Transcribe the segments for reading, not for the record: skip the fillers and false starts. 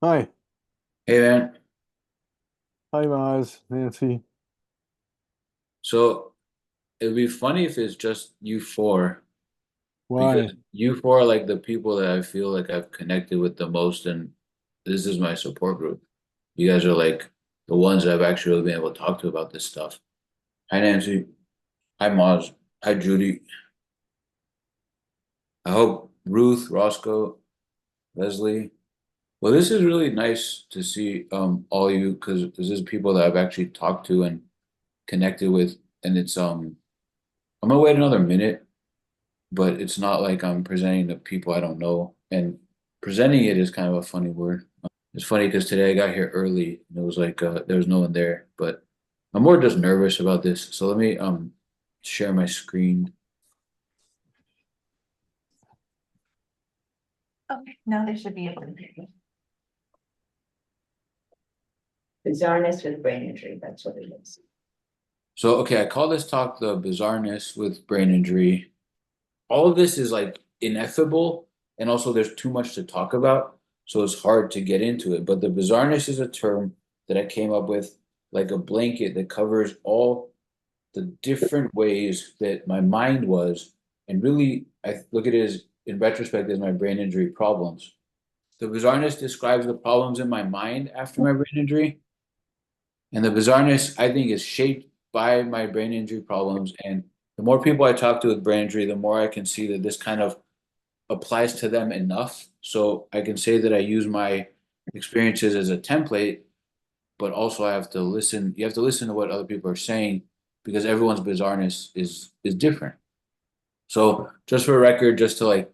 Hi. Hey man, Hi, Maz, Nancy. so it'd be funny if it's just you four, because Why? you four are like the people that I feel like I've connected with the most, and this is my support group. You guys are like the ones that I've actually been able to talk to about this stuff. Hi Nancy, hi Maz, hi Judy. I hope Ruth, Roscoe, Leslie. Well, this is really nice to see all you, because this is people that I've actually talked to and connected with, and it's I'm gonna wait another minute, but it's not like I'm presenting to people I don't know. And presenting it is kind of a funny word. It's funny because today I got here early and it was like there was no one there, but I'm more just nervous about this. So let me share my screen. Okay, now they should be able to hear you. Bizarreness with brain injury, that's what it is. So okay, I call this talk the bizarreness with brain injury. All of this is like ineffable, and also there's too much to talk about, so it's hard to get into it. But the bizarreness is a term that I came up with, like a blanket that covers all the different ways that my mind was, and really I look at it as in retrospect as my brain injury problems. The bizarreness describes the problems in my mind after my brain injury, and the bizarreness I think is shaped by my brain injury problems. And the more people I talk to with brain injury, the more I can see that this kind of applies to them enough. So I can say that I use my experiences as a template, but also I have to listen. You have to listen to what other people are saying because everyone's bizarreness is different. So just for a record, just to like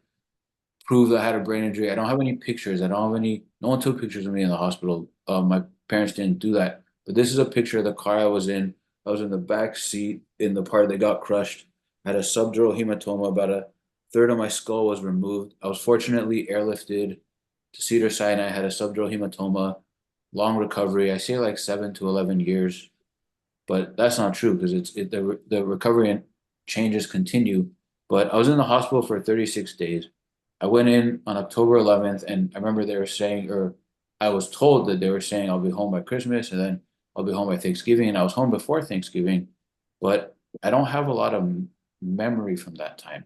prove that I had a brain injury, I don't have any pictures. I don't have any. No one took pictures of me in the hospital. My parents didn't do that. But this is a picture of the car I was in. I was in the back seat in the part that got crushed. I had a subdural hematoma. About a third of my skull was removed. I was fortunately airlifted to Cedars-Sinai. I had a subdural hematoma. Long recovery. I say like 7 to 11 years, but that's not true because the recovery and changes continue. But I was in the hospital for 36 days. I went in on October 11th, and I remember they were saying, or I was told that they were saying I'll be home by Christmas, and then I'll be home by Thanksgiving, and I was home before Thanksgiving, but I don't have a lot of memory from that time.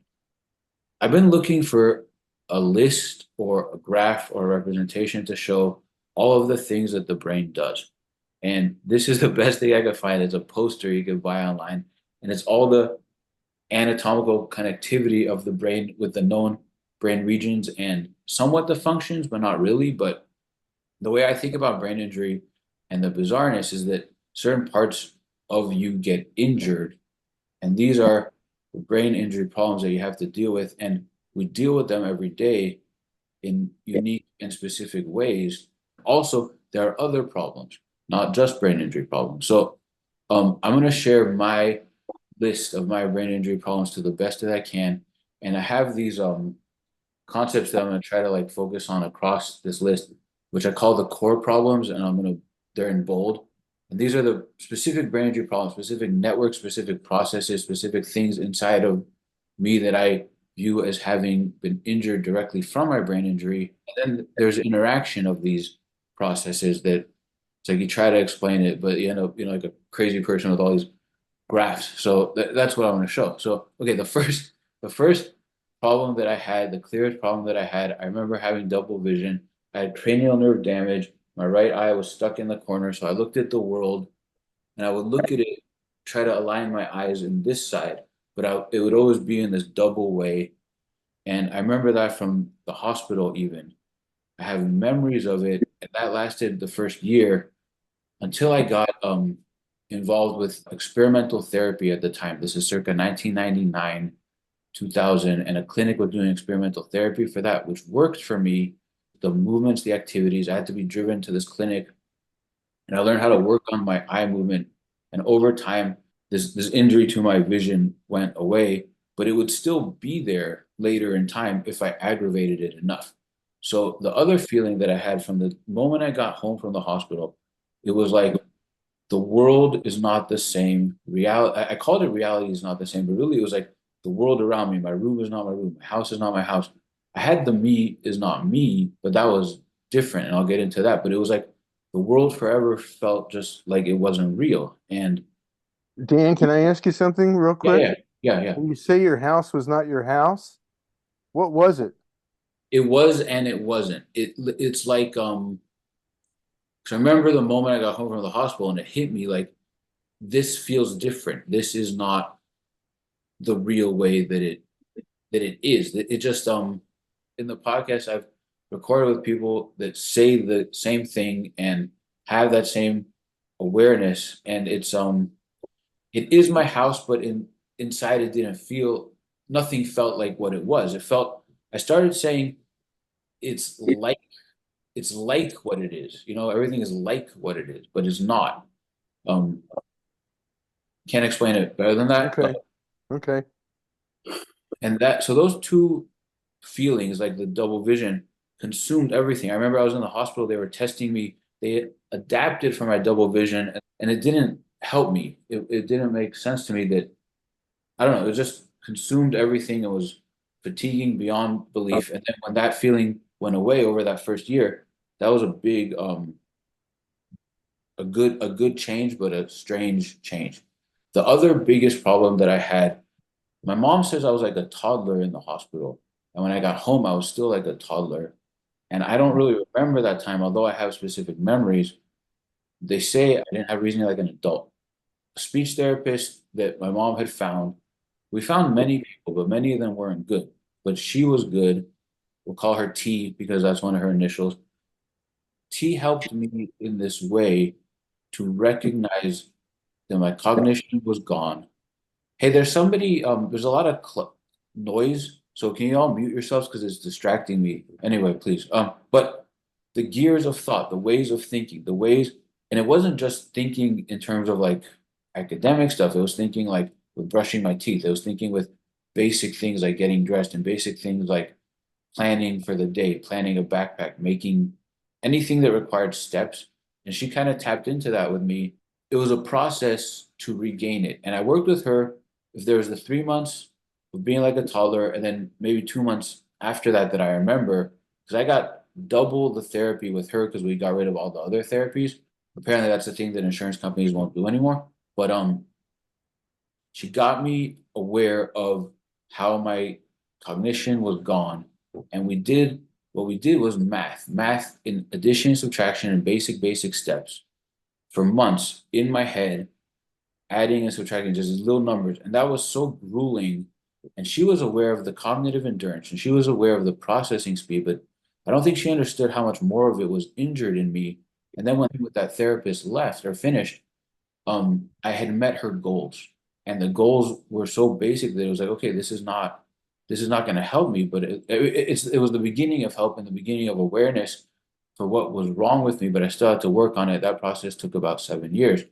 I've been looking for a list or a graph or a representation to show all of the things that the brain does. And this is the best thing I could find. It's a poster you could buy online. And it's all the anatomical connectivity of the brain with the known brain regions and somewhat the functions, but not really. But the way I think about brain injury and the bizarreness is that certain parts of you get injured, and these are the brain injury problems that you have to deal with. And we deal with them every day in unique and specific ways. Also, there are other problems, not just brain injury problems. So, I'm going to share my list of my brain injury problems to the best that I can, and I have these concepts that I'm going to try to like focus on across this list, which I call the core problems, and they're in bold. And these are the specific brain injury problems, specific network, specific processes, specific things inside of me that I view as having been injured directly from my brain injury. And then there's interaction of these processes that it's like you try to explain it, but you end up, like a crazy person with all these graphs. So that's what I'm going to show. So, okay, the first problem that I had, the clearest problem that I had, I remember having double vision. I had cranial nerve damage. My right eye was stuck in the corner, so I looked at the world and I would look at it, try to align my eyes in this side, but it would always be in this double way. And I remember that from the hospital even. I have memories of it, and that lasted the first year until I got involved with experimental therapy at the time. This is circa 1999, 2000, and a clinic was doing experimental therapy for that, which worked for me. The movements, the activities, I had to be driven to this clinic, and I learned how to work on my eye movement. And over time, this injury to my vision went away, but it would still be there later in time if I aggravated it enough. So the other feeling that I had from the moment I got home from the hospital, it was like the world is not the same. Reality, I called it reality is not the same, but really it was like the world around me. My room is not my room. My house is not my house. I had the me is not me, but that was different, and I'll get into that. But it was like the world forever felt just like it wasn't real. And Dan, can I ask you something real yeah, quick? yeah, yeah, yeah. When you say your house was not your house, what was it? It was and it wasn't. It's like because I remember the moment I got home from the hospital and it hit me like this feels different. This is not the real way that it is. It just in the podcast I've recorded with people that say the same thing and have that same awareness, and it is my house, but inside it didn't feel, nothing felt like what it was. It felt, I started saying it's like it's like what it is. Everything is like what it is, but it's not. Um, can't explain it better than that. Okay. Okay. And that, so those two feelings, like the double vision, consumed everything. I remember I was in the hospital, they were testing me, they adapted for my double vision, and it didn't help me. It didn't make sense to me that, I don't know, it just consumed everything. It was fatiguing beyond belief. And then when that feeling went away over that first year, that was a big, a good change, but a strange change. The other biggest problem that I had, my mom says I was like a toddler in the hospital. And when I got home, I was still like a toddler. And I don't really remember that time, although I have specific memories. They say I didn't have reasoning like an adult. A speech therapist that my mom had found, we found many people, but many of them weren't good. But she was good. We'll call her T because that's one of her initials. T helped me in this way to recognize that my cognition was gone. Hey, there's a lot of noise, so can you all mute yourselves because it's distracting me. Anyway, please. But the gears of thought, the ways of thinking, the ways, and it wasn't just thinking in terms of like academic stuff. It was thinking like with brushing my teeth. It was thinking with basic things like getting dressed and basic things like planning for the day, planning a backpack, making anything that required steps. And she kind of tapped into that with me. It was a process to regain it. And I worked with her. If there was the 3 months of being like a toddler, and then maybe 2 months after that that I remember, because I got double the therapy with her because we got rid of all the other therapies. Apparently, that's the thing that insurance companies won't do anymore. But she got me aware of how my cognition was gone. And what we did was math in addition, subtraction, and basic steps for months in my head, adding and subtracting just these little numbers. And that was so grueling. And she was aware of the cognitive endurance and she was aware of the processing speed, but I don't think she understood how much more of it was injured in me. And then when that therapist left or finished, I had met her goals, and the goals were so basic that it was like, okay, this is not going to help me, but it was the beginning of help and the beginning of awareness for what was wrong with me, but I still had to work on it. That process took about 7 years.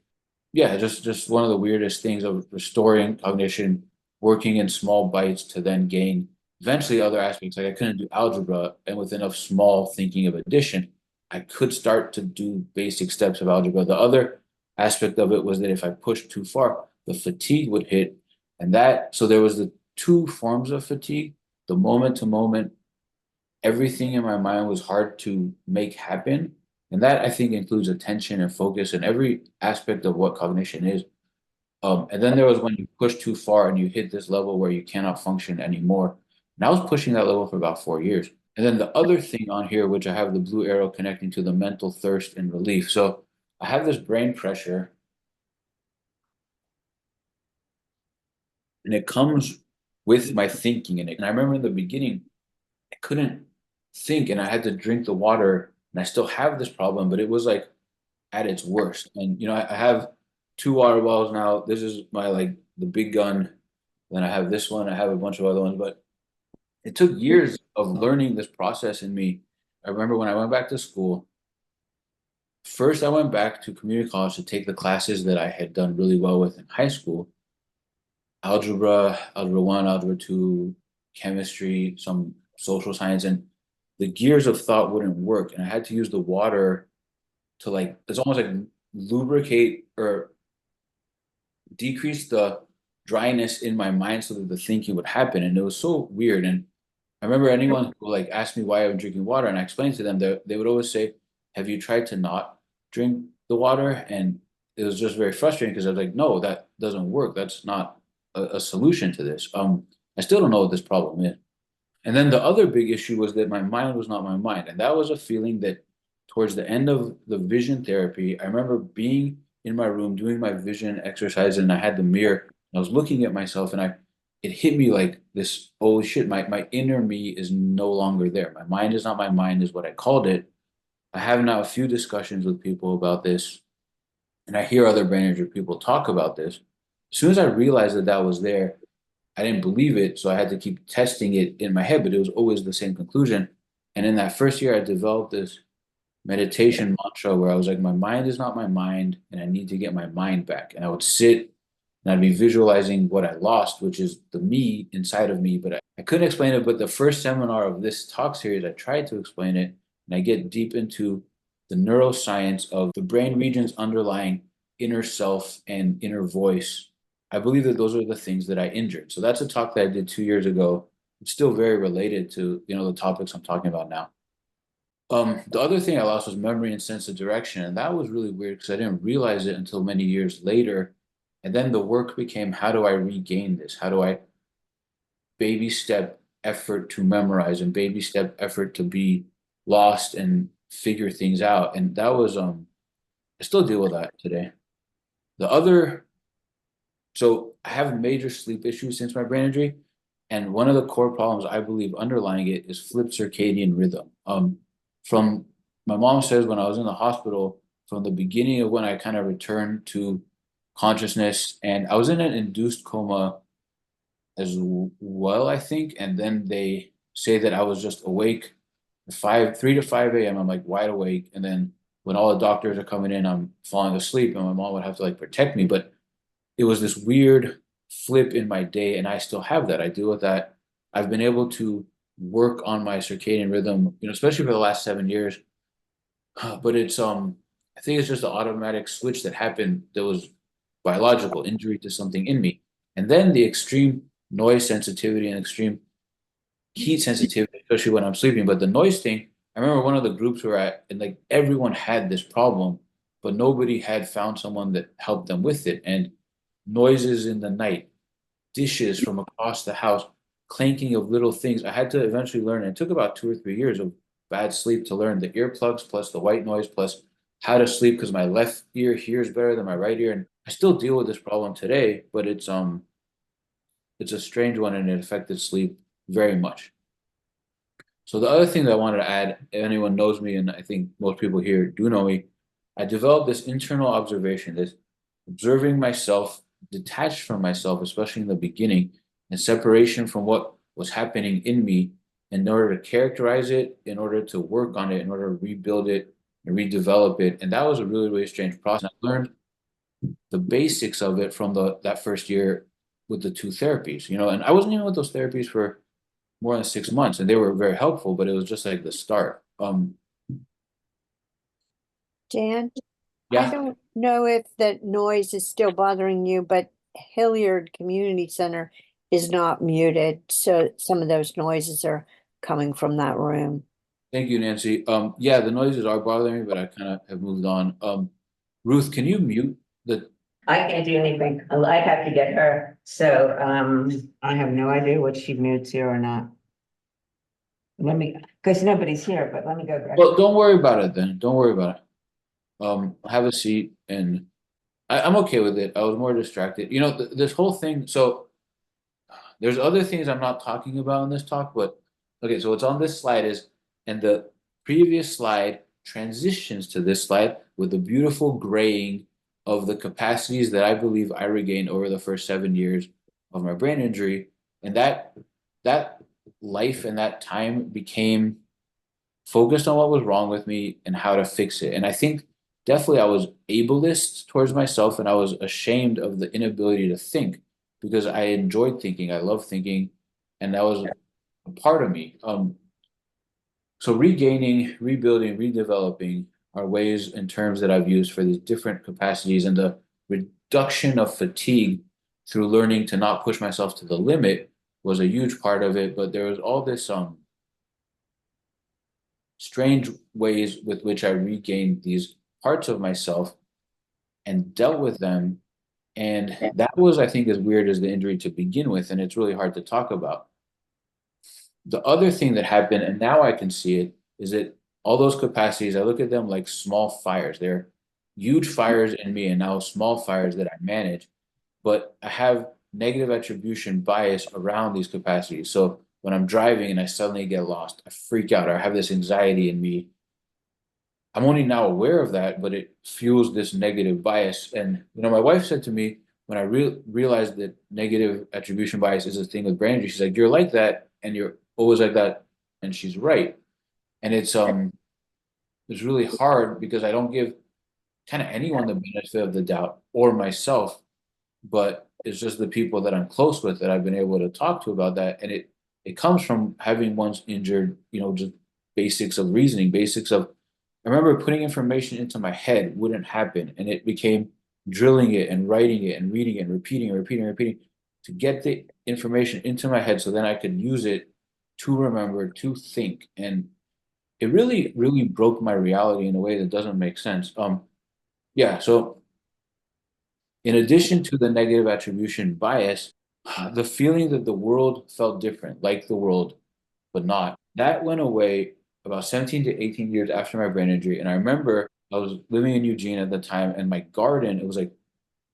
Yeah, just one of the weirdest things of restoring cognition, working in small bites to then gain eventually other aspects. Like I couldn't do algebra, and with enough small thinking of addition, I could start to do basic steps of algebra. The other aspect of it was that if I pushed too far, the fatigue would hit, and that so there was the two forms of fatigue, the moment to moment, everything in my mind was hard to make happen. And that I think includes attention and focus and every aspect of what cognition is. And then there was when you push too far and you hit this level where you cannot function anymore. And I was pushing that level for about 4 years. And then the other thing on here, which I have the blue arrow connecting to the mental thirst and relief. So I have this brain pressure and it comes with my thinking in it. And I remember in the beginning, I couldn't think and I had to drink the water and I still have this problem, but it was like at its worst. And I have two water bottles now. This is my like the big gun. Then I have this one. I have a bunch of other ones, but it took years of learning this process in me. I remember when I went back to school, first I went back to community college to take the classes that I had done really well with in high school. Algebra 1, algebra 2, chemistry, some social science, and the gears of thought wouldn't work. And I had to use the water to like, it's almost like lubricate or decrease the dryness in my mind so that the thinking would happen. And it was so weird. And I remember anyone who like asked me why I'm drinking water, and I explained to them that they would always say, "Have you tried to not drink the water?" And it was just very frustrating because I was like, "No, that doesn't work. That's not a solution to this." I still don't know what this problem is. And then the other big issue was that my mind was not my mind. And that was a feeling that towards the end of the vision therapy, I remember being in my room doing my vision exercise and I had the mirror and I was looking at myself and it hit me like this, holy shit, my inner me is no longer there. My mind is not my mind is what I called it. I have now a few discussions with people about this and I hear other brain injury people talk about this. As soon as I realized that that was there, I didn't believe it, so I had to keep testing it in my head, but it was always the same conclusion. And in that first year, I developed this meditation mantra where I was like, my mind is not my mind, and I need to get my mind back. And I would sit and I'd be visualizing what I lost, which is the me inside of me, but I couldn't explain it. But the first seminar of this talk series, I tried to explain it, and I get deep into the neuroscience of the brain regions underlying inner self and inner voice. I believe that those are the things that I injured. So that's a talk that I did 2 years ago. It's still very related to, the topics I'm talking about now. The other thing I lost was memory and sense of direction, and that was really weird because I didn't realize it until many years later. And then the work became, how do I regain this? How do I baby step effort to memorize and baby step effort to be lost and figure things out? And that was I still deal with that today. The other So I have major sleep issues since my brain injury, and one of the core problems I believe underlying it is flipped circadian rhythm. From my mom says when I was in the hospital, from the beginning of when I kind of returned to consciousness, and I was in an induced coma as well, I think, and then they say that I was just awake 3 to 5 a.m. I'm like wide awake, and then when all the doctors are coming in, I'm falling asleep, and my mom would have to like protect me, but it was this weird flip in my day, and I still have that. I deal with that. I've been able to work on my circadian rhythm, especially for the last 7 years. But I think it's just an automatic switch that happened that was biological injury to something in me. And then the extreme noise sensitivity and extreme heat sensitivity, especially when I'm sleeping. But the noise thing, I remember one of the groups we were at, and like everyone had this problem, but nobody had found someone that helped them with it. And noises in the night, dishes from across the house, clanking of little things. I had to eventually learn. It took about 2 or 3 years of bad sleep to learn the earplugs plus the white noise plus how to sleep because my left ear hears better than my right ear. And I still deal with this problem today, but it's a strange one and it affected sleep very much. So the other thing that I wanted to add, if anyone knows me, and I think most people here do know me, I developed this internal observation, this observing myself, detached from myself, especially in the beginning, and separation from what was happening in me in order to characterize it, in order to work on it, in order to rebuild it and redevelop it. And that was a really, really strange process. I learned the basics of it from that first year with the two therapies, and I wasn't even with those therapies for more than 6 months, and they were very helpful, but it was just like the start. Dan, I Yeah, don't know if that noise is still bothering you, but Hilliard Community Center is not muted, so some of those noises are coming from that room. thank you, Nancy. Yeah, the noises are bothering me, but I kind of have moved on. Ruth, can you mute the? I can't do anything. I'd have to get her. So, I have no idea what she mutes here or not. Let me, because nobody's here, but let me go grab. Well, don't worry about it then. Don't worry about it. Have a seat, and I'm okay with it. I was more distracted. This whole thing. So there's other things I'm not talking about in this talk, but okay. So what's on this slide and the previous slide transitions to this slide with the beautiful graying of the capacities that I believe I regained over the first 7 years of my brain injury, and that life and that time became focused on what was wrong with me and how to fix it. And I think definitely I was ableist towards myself and I was ashamed of the inability to think because I enjoyed thinking, I love thinking, and that was a part of me. So regaining, rebuilding, redeveloping are ways and terms that I've used for these different capacities and the reduction of fatigue through learning to not push myself to the limit was a huge part of it, but there was all this strange ways with which I regained these parts of myself and dealt with them. And that was, I think, as weird as the injury to begin with, and it's really hard to talk about. The other thing that happened, and now I can see it, is that all those capacities, I look at them like small fires. They're huge fires in me and now small fires that I manage, but I have negative attribution bias around these capacities. So when I'm driving and I suddenly get lost, I freak out or I have this anxiety in me. I'm only now aware of that, but it fuels this negative bias. And my wife said to me when I realized that negative attribution bias is a thing with brain injury, she's like, "You're like that, and you're always like that," and she's right. And it's really hard because I don't give kind of anyone the benefit of the doubt or myself, but it's just the people that I'm close with that I've been able to talk to about that. And it comes from having once injured, just basics of reasoning, basics of I remember putting information into my head wouldn't happen, and it became drilling it and writing it and reading it and repeating to get the information into my head so then I could use it to remember, to think. And it really, really broke my reality in a way that doesn't make sense. Yeah, so in addition to the negative attribution bias, the feeling that the world felt different, like the world, but not, that went away about 17 to 18 years after my brain injury. And I remember I was living in Eugene at the time, and my garden, it was like,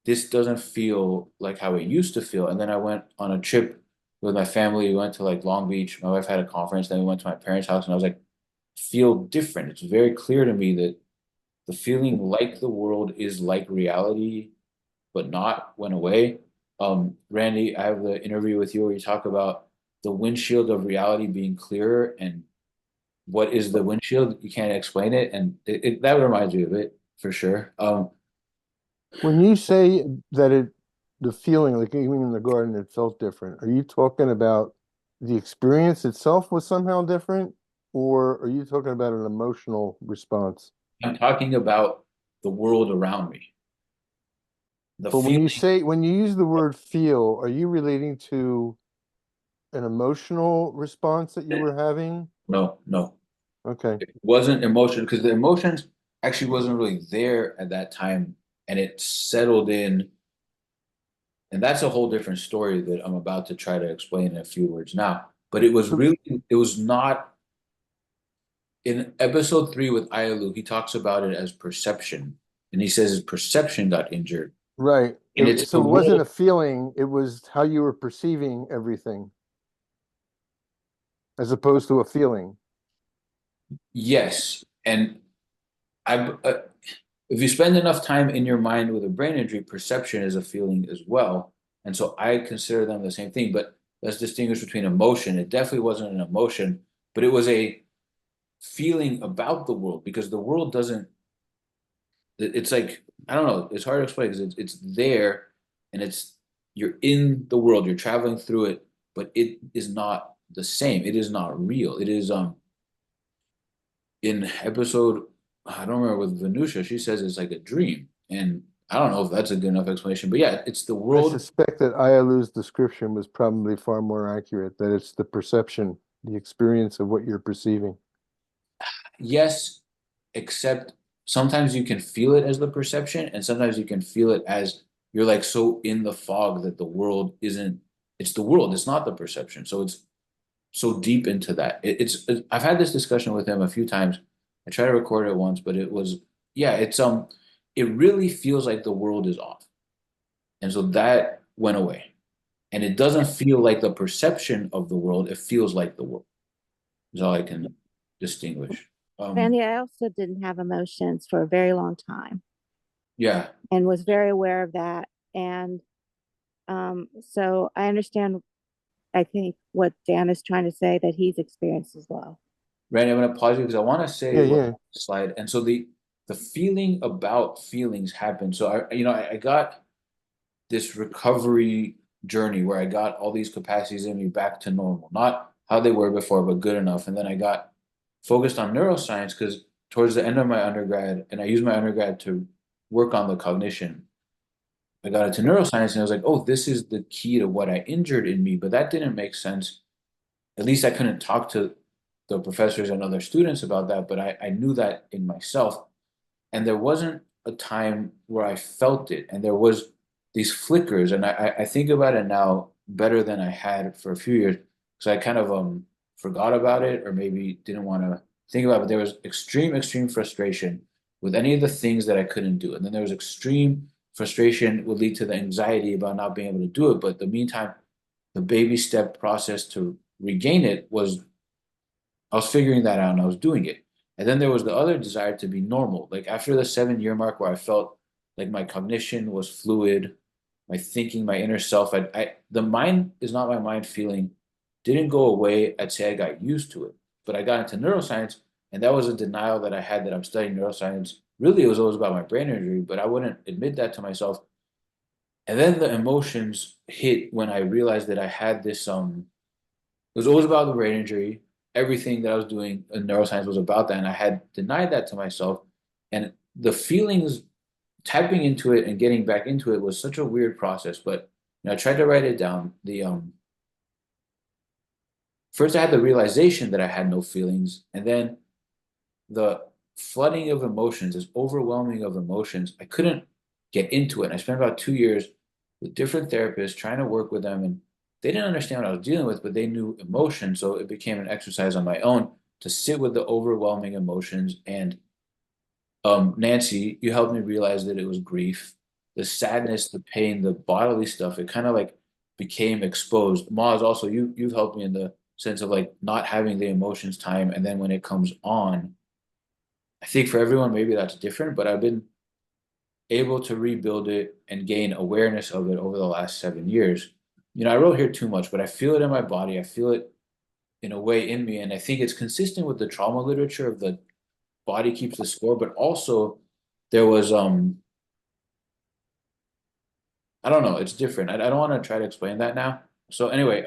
this doesn't feel like how it used to feel. And then I went on a trip with my family. We went to like Long Beach. My wife had a conference. Then we went to my parents' house, and I was like, feel different. It's very clear to me that the feeling like the world is like reality, but not went away. Randy, I have the interview with you where you talk about the windshield of reality being clearer, and what is the windshield? You can't explain it, and that reminds me of it for sure. When you say that the feeling, like even in the garden, it felt different, are you talking about the experience itself was somehow different, or are you talking about an emotional response? I'm talking about the world around me. The But feeling, when you use the word feel, are you relating to an emotional response that you were having? no, Okay. it wasn't emotion because the emotions actually wasn't really there at that time, and it settled in. And that's a whole different story that I'm about to try to explain in a few words now. But it was not in episode 3 with Ayalu, he talks about it as perception. And he says his perception got injured. Right. And it's So the it wasn't a world. feeling, it was how you were perceiving everything as opposed to a feeling. Yes. And I, if you spend enough time in your mind with a brain injury, perception is a feeling as well. And so I consider them the same thing, but let's distinguish between emotion. It definitely wasn't an emotion, but it was a feeling about the world because the world doesn't, it's like, I don't know, it's hard to explain because it's there and you're in the world, you're traveling through it, but it is not the same. It is not real. It is, in episode, I don't remember with Venusia, she says it's like a dream. And I don't know if that's a good enough explanation, but yeah, it's the I world. suspect that Ayalu's description was probably far more accurate, that it's the perception, the experience of what you're perceiving. Yes, except sometimes you can feel it as the perception, and sometimes you can feel it as you're like so in the fog that the world isn't, it's the world, it's not the perception. So it's so deep into that. I've had this discussion with him a few times. I tried to record it once, but it was, yeah, it really feels like the world is off. And so that went away. And it doesn't feel like the perception of the world, it feels like the world. Is all I can distinguish. Sandy, I also didn't have emotions for a very long time Yeah, and was very aware of that. And so I understand, I think, what Dan is trying to say that he's experienced as well. Randy, I'm gonna pause you because I want to say Yeah, what yeah. slide. And so the feeling about feelings happened. So I got this recovery journey where I got all these capacities in me back to normal, not how they were before, but good enough. And then I got focused on neuroscience because towards the end of my undergrad, and I used my undergrad to work on the cognition. I got into neuroscience and I was like, oh, this is the key to what I injured in me. But that didn't make sense. At least I couldn't talk to the professors and other students about that, but I knew that in myself. And there wasn't a time where I felt it. And there was these flickers. And I think about it now better than I had for a few years. So I kind of forgot about it or maybe didn't want to think about it. But there was extreme frustration with any of the things that I couldn't do. And then there was extreme frustration would lead to the anxiety about not being able to do it. But in the meantime, the baby step process to regain it was I was figuring that out and I was doing it. And then there was the other desire to be normal. Like after the 7 year mark where I felt like my cognition was fluid, my thinking, my inner self, the mind is not my mind feeling didn't go away. I'd say I got used to it. But I got into neuroscience and that was a denial that I had that I'm studying neuroscience. Really, it was always about my brain injury, but I wouldn't admit that to myself. And then the emotions hit when I realized that I had this it was always about the brain injury. Everything that I was doing in neuroscience was about that. And I had denied that to myself. And the feelings, tapping into it and getting back into it was such a weird process. But I tried to write it down. The first I had the realization that I had no feelings, and then the flooding of emotions, this overwhelming of emotions. I couldn't get into it. And I spent about 2 years with different therapists trying to work with them, and they didn't understand what I was dealing with, but they knew emotion. So it became an exercise on my own to sit with the overwhelming emotions. And Nancy, you helped me realize that it was grief, the sadness, the pain, the bodily stuff. It kind of like became exposed. Maz, also you've helped me in the sense of like not having the emotions time, and then when it comes on, I think for everyone maybe that's different, but I've been able to rebuild it and gain awareness of it over the last 7 years. I wrote here too much, but I feel it in my body. I feel it in a way in me. And I think it's consistent with the trauma literature of the body keeps the score, but also there was, I don't know, it's different. I don't want to try to explain that now. So anyway,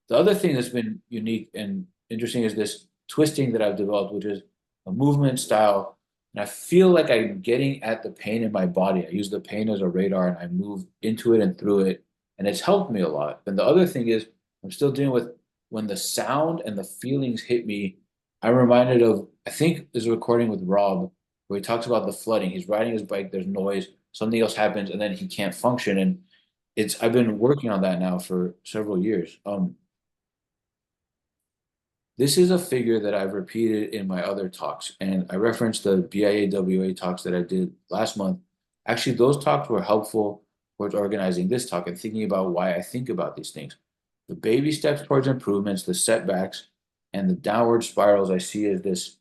the other thing that's been unique and interesting is this twisting that I've developed, which is a movement style. And I feel like I'm getting at the pain in my body. I use the pain as a radar and I move into it and through it. And it's helped me a lot. And the other thing is I'm still dealing with when the sound and the feelings hit me. I'm reminded of, I think there's a recording with Rob where he talks about the flooding. He's riding his bike, there's noise, something else happens, and then he can't function. And I've been working on that now for several years. This is a figure that I've repeated in my other talks, and I referenced the BIAWA talks that I did last month. Actually, those talks were helpful towards organizing this talk and thinking about why I think about these things. The baby steps towards improvements, the setbacks, and the downward spirals I see as this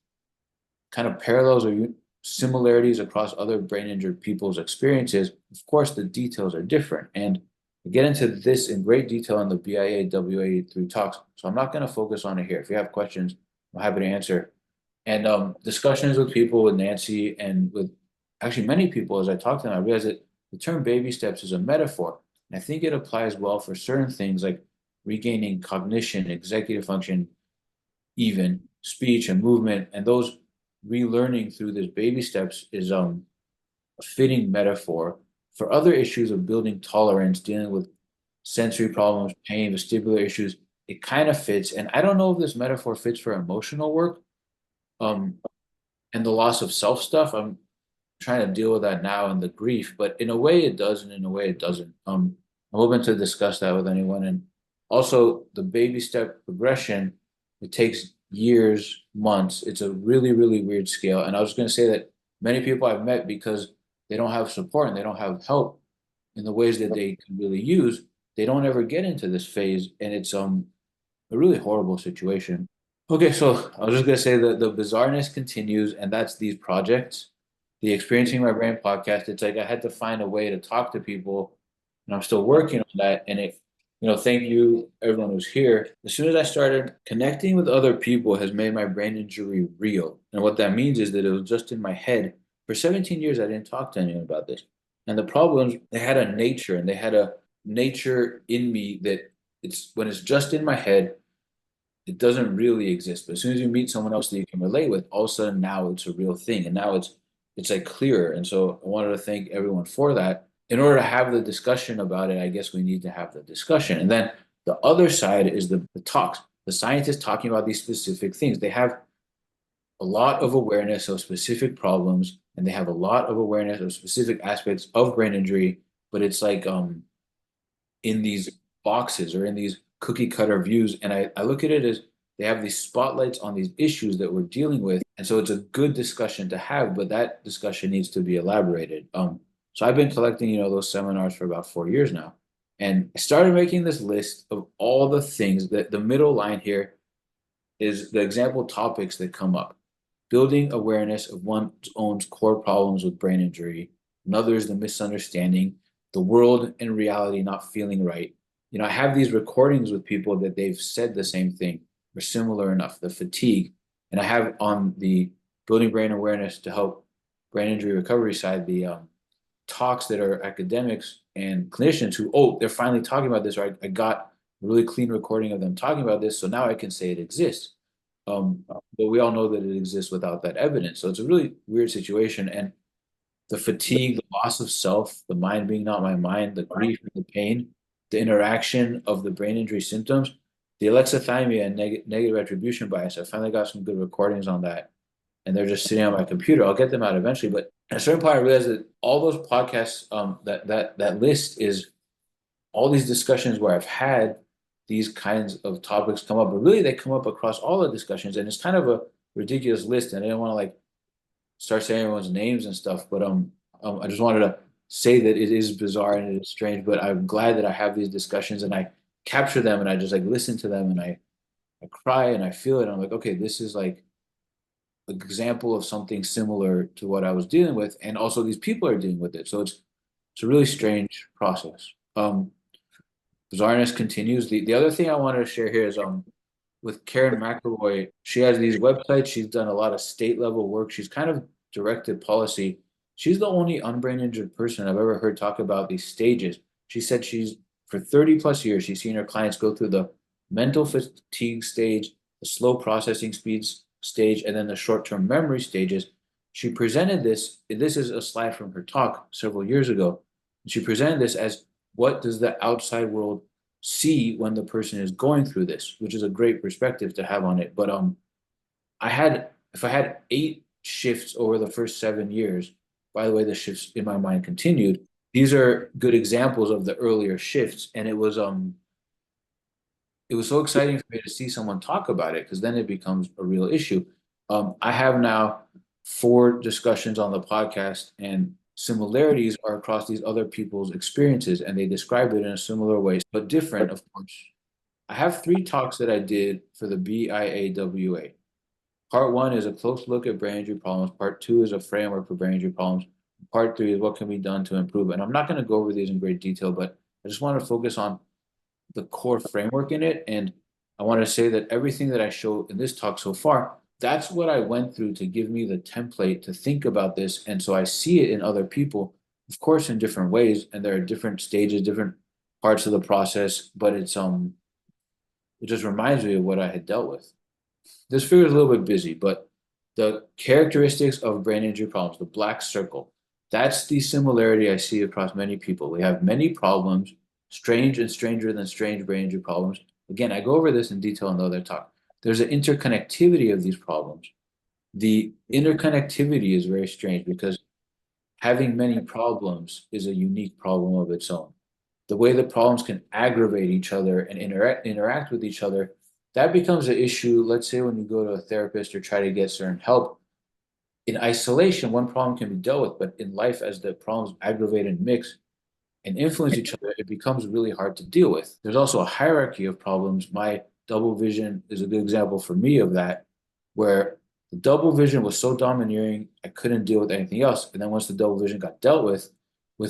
kind of parallels or similarities across other brain injured people's experiences. Of course, the details are different. And I get into this in great detail in the BIAWA3 talks. So I'm not going to focus on it here. If you have questions, I'm happy to answer. And discussions with people, with Nancy, and with actually many people as I talk to them, I realize that the term baby steps is a metaphor. And I think it applies well for certain things like regaining cognition, executive function, even speech and movement. And those relearning through this baby steps is a fitting metaphor for other issues of building tolerance, dealing with sensory problems, pain, vestibular issues. It kind of fits. And I don't know if this metaphor fits for emotional work and the loss of self stuff. I'm trying to deal with that now and the grief, but in a way it does, and in a way it doesn't. I'm open to discuss that with anyone. And also the baby step progression, it takes years, months. It's a really weird scale. And I was going to say that many people I've met, because they don't have support and they don't have help in the ways that they can really use, they don't ever get into this phase. And it's a really horrible situation. Okay, so I was just gonna say that the bizarreness continues, and that's these projects. The Experiencing My Brain podcast, it's like I had to find a way to talk to people, and I'm still working on that. And thank you everyone who's here. As soon as I started connecting with other people has made my brain injury real. And what that means is that it was just in my head. For 17 years, I didn't talk to anyone about this. And the problems, they had a nature, and they had a nature in me that when it's just in my head, it doesn't really exist. But as soon as you meet someone else that you can relate with, all of a sudden now it's a real thing. And now it's like clearer. And so I wanted to thank everyone for that. in order to have the discussion about it, I guess we need to have the discussion. And then the other side is the talks, the scientists talking about these specific things. They have a lot of awareness of specific problems, and they have a lot of awareness of specific aspects of brain injury, but it's like in these boxes or in these cookie cutter views. And I look at it as they have these spotlights on these issues that we're dealing with. And so it's a good discussion to have, but that discussion needs to be elaborated. So I've been collecting, those seminars for about 4 years now. And I started making this list of all the things that the middle line here is the example topics that come up. Building awareness of one's own core problems with brain injury. Another is the misunderstanding, the world and reality not feeling right. I have these recordings with people that they've said the same thing or similar enough, the fatigue. And I have on the building brain awareness to help brain injury recovery side, the talks that are academics and clinicians who, they're finally talking about this, or I got a really clean recording of them talking about this, so now I can say it exists. But we all know that it exists without that evidence. So it's a really weird situation. And the fatigue, the loss of self, the mind being not my mind, the grief, the pain, the interaction of the brain injury symptoms, the alexithymia and negative attribution bias. I finally got some good recordings on that. And they're just sitting on my computer. I'll get them out eventually. But at a certain point, I realized that all those podcasts, that list is all these discussions where I've had these kinds of topics come up, but really they come up across all the discussions, and it's kind of a ridiculous list. And I didn't want to like start saying everyone's names and stuff, but I just wanted to say that it is bizarre and it is strange, but I'm glad that I have these discussions and I capture them and I just like listen to them and I cry and I feel it. And I'm like, okay, this is like an example of something similar to what I was dealing with, and also these people are dealing with it. So it's a really strange process. Bizarreness continues. The other thing I wanted to share here is with Karen McElroy, she has these websites. She's done a lot of state level work. She's kind of directed policy. She's the only unbrain injured person I've ever heard talk about these stages. She said she's for 30 plus years, she's seen her clients go through the mental fatigue stage, the slow processing speeds stage, and then the short-term memory stages. She presented this is a slide from her talk several years ago. She presented this as what does the outside world see when the person is going through this, which is a great perspective to have on it. But if I had 8 shifts over the first 7 years, by the way, the shifts in my mind continued. These are good examples of the earlier shifts, and it was so exciting for me to see someone talk about it because then it becomes a real issue. I have now 4 discussions on the podcast, and similarities are across these other people's experiences, and they describe it in a similar way, but different, of course. I have 3 talks that I did for the BIAWA. Part 1 is a close look at brain injury problems. Part 2 is a framework for brain injury problems. Part 3 is what can be done to improve. And I'm not going to go over these in great detail, but I just want to focus on the core framework in it. And I want to say that everything that I show in this talk so far, that's what I went through to give me the template to think about this. And so I see it in other people, of course, in different ways. And there are different stages, different parts of the process, but it just reminds me of what I had dealt with. This figure is a little bit busy, but the characteristics of brain injury problems, the black circle, that's the similarity I see across many people. We have many problems, strange and stranger than strange brain injury problems. Again, I go over this in detail in the other talk. There's an interconnectivity of these problems. The interconnectivity is very strange because having many problems is a unique problem of its own. The way the problems can aggravate each other and interact with each other, that becomes an issue. Let's say when you go to a therapist or try to get certain help, in isolation, one problem can be dealt with, but in life, as the problems aggravate and mix and influence each other, it becomes really hard to deal with. There's also a hierarchy of problems. My double vision is a good example for me of that, where the double vision was so domineering, I couldn't deal with anything else. And then once the double vision got dealt with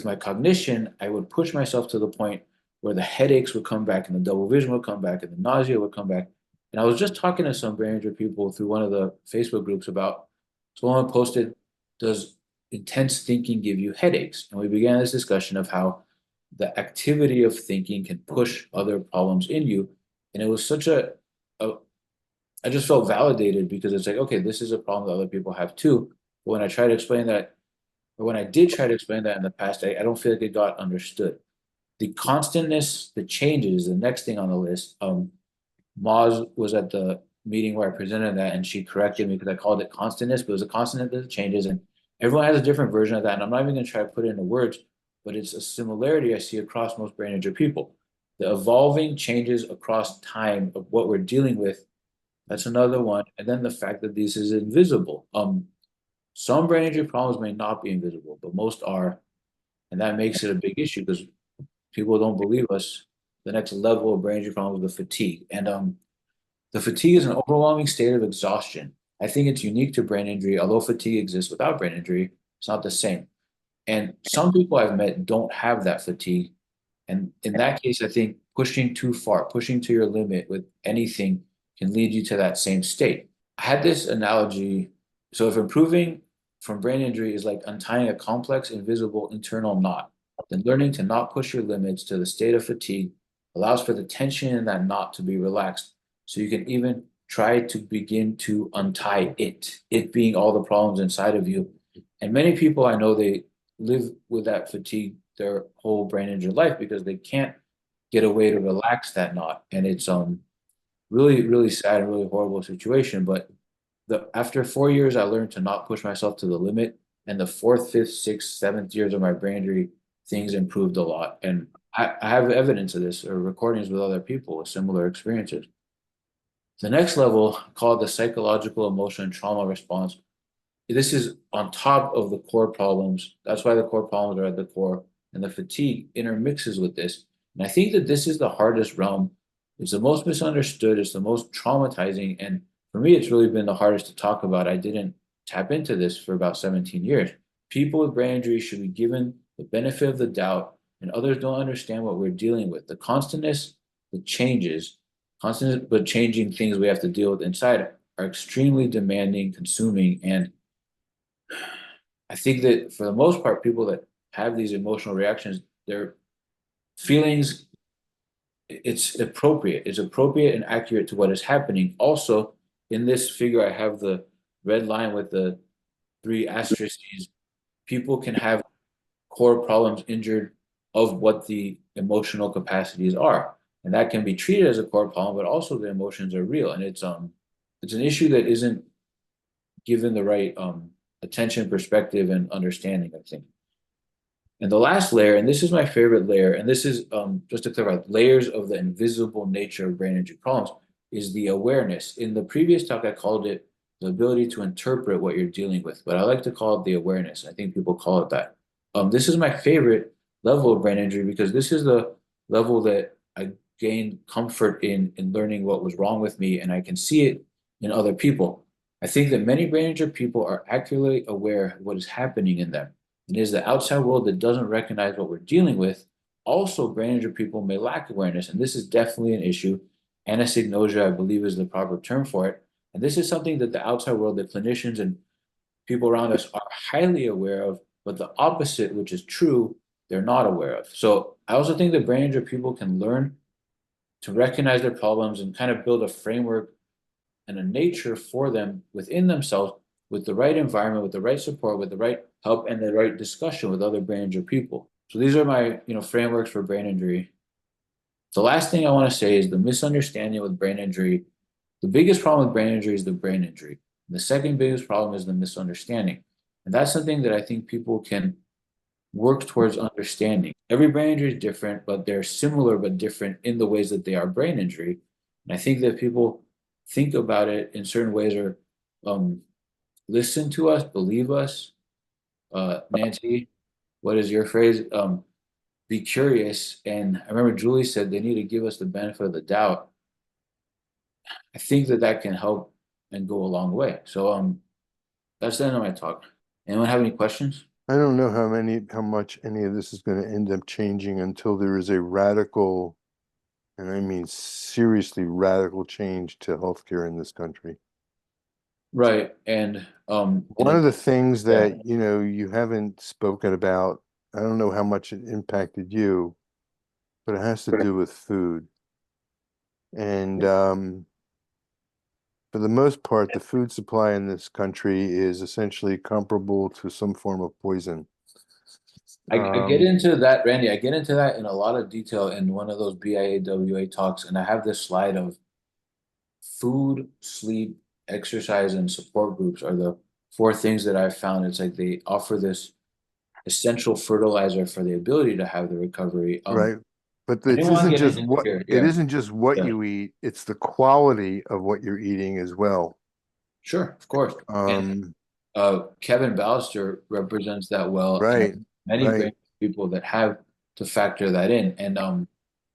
my cognition, I would push myself to the point where the headaches would come back and the double vision would come back and the nausea would come back. And I was just talking to some brain injury people through one of the Facebook groups about, someone posted, does intense thinking give you headaches? And we began this discussion of how the activity of thinking can push other problems in you. And it was such I just felt validated because it's like, okay, this is a problem that other people have too. But when I try to explain that Or when I did try to explain that in the past, I don't feel like it got understood. The constantness, the changes, the next thing on the list. Moz was at the meeting where I presented that, and she corrected me because I called it constantness, but it was a constant that changes, and everyone has a different version of that. And I'm not even going to try to put it into words, but it's a similarity I see across most brain injury people. The evolving changes across time of what we're dealing with. That's another one. And then the fact that this is invisible. Some brain injury problems may not be invisible, but most are, and that makes it a big issue because people don't believe us. The next level of brain injury problems is the fatigue, and the fatigue is an overwhelming state of exhaustion. I think it's unique to brain injury, although fatigue exists without brain injury, it's not the same. And some people I've met don't have that fatigue. And in that case, I think pushing too far, pushing to your limit with anything can lead you to that same state. I had this analogy. So if improving from brain injury is like untying a complex, invisible internal knot, then learning to not push your limits to the state of fatigue allows for the tension in that knot to be relaxed. So you can even try to begin to untie it being all the problems inside of you. And many people I know, they live with that fatigue their whole brain injury life because they can't get a way to relax that knot. And it's really, really sad and really horrible situation. But after 4 years, I learned to not push myself to the limit. And the fourth, fifth, sixth, seventh years of my brain injury, things improved a lot. And I have evidence of this or recordings with other people with similar experiences. The next level, called the psychological emotion trauma response, this is on top of the core problems. That's why the core problems are at the core, and the fatigue intermixes with this. And I think that this is the hardest realm. It's the most misunderstood. It's the most traumatizing. And for me, it's really been the hardest to talk about. I didn't tap into this for about 17 years. People with brain injury should be given the benefit of the doubt, and others don't understand what we're dealing with. The constantness, the changes, constant but changing things we have to deal with inside are extremely demanding, consuming, and I think that for the most part, people that have these emotional reactions, their feelings, it's appropriate. It's appropriate and accurate to what is happening. Also, in this figure, I have the red line with the three asterisks. People can have core problems injured of what the emotional capacities are. And that can be treated as a core problem, but also the emotions are real. And it's an issue that isn't given the right attention, perspective, and understanding, I think. And the last layer, and this is my favorite layer, and this is just to clarify, layers of the invisible nature of brain injury problems, is the awareness. In the previous talk, I called it the ability to interpret what you're dealing with, but I like to call it the awareness. I think people call it that. This is my favorite level of brain injury because this is the level that I gained comfort in learning what was wrong with me, and I can see it in other people. I think that many brain injured people are accurately aware of what is happening in them. It is the outside world that doesn't recognize what we're dealing with. Also, brain injured people may lack awareness, and this is definitely an issue. Anosognosia, I believe, is the proper term for it. And this is something that the outside world, the clinicians and people around us are highly aware of, but the opposite, which is true, they're not aware of. So I also think that brain injured people can learn to recognize their problems and kind of build a framework and a nature for them within themselves with the right environment, with the right support, with the right help, and the right discussion with other brain injured people. So these are my frameworks for brain injury. The last thing I want to say is the misunderstanding with brain injury. The biggest problem with brain injury is the brain injury. The second biggest problem is the misunderstanding. And that's something that I think people can work towards understanding. Every brain injury is different, but they're similar but different in the ways that they are brain injury. And I think that people think about it in certain ways or listen to us, believe us. Nancy, what is your phrase? Be curious. And I remember Julie said they need to give us the benefit of the doubt. I think that that can help and go a long way. So that's the end of my talk. Anyone have any questions? I don't know how much any of this is going to end up changing until there is a radical, and I mean seriously radical change to healthcare in this country. Right. And One of the things that, you haven't spoken about, I don't know how much it impacted you, but it has to do with food. And for the most part, the food supply in this country is essentially comparable to some form of poison. I get into that, Randy. I get into that in a lot of detail in one of those BIAWA talks, and I have this slide of food, sleep, exercise, and support groups are the four things that I've found. It's like they offer this essential fertilizer for the ability to have the recovery. Right. But I it didn't want isn't to get just into what here. it Yeah, isn't just what yeah, you eat, it's the quality of what you're eating as well. sure, of course. And Um, Kevin Ballister represents that well, and right, many right. brain people that have to factor that in, and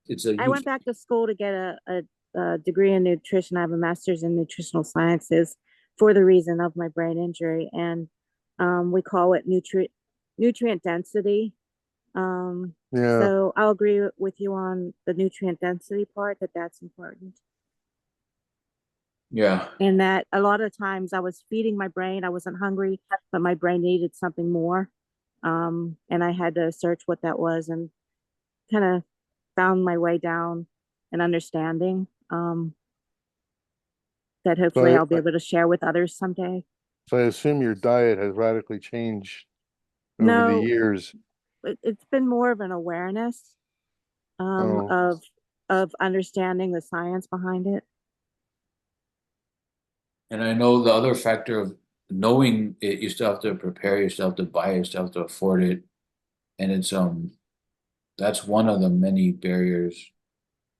it's a I huge. went back to school to get a degree in nutrition. I have a master's in nutritional sciences for the reason of my brain injury, and we call it nutrient density. Yeah. So I'll agree with you on the nutrient density part, that that's important. Yeah, And that a lot of times I was feeding my brain, I wasn't hungry, but my brain needed something more. And I had to search what that was and kind of found my way down and understanding that hopefully So I'll be able to share with others someday. so I assume your diet has radically changed over the No, years. it's been more of an awareness um, Oh, of of understanding the science behind it. and I know the other factor of knowing it, you still have to prepare, you still have to buy it, you still have to afford it, and it's that's one of the many barriers,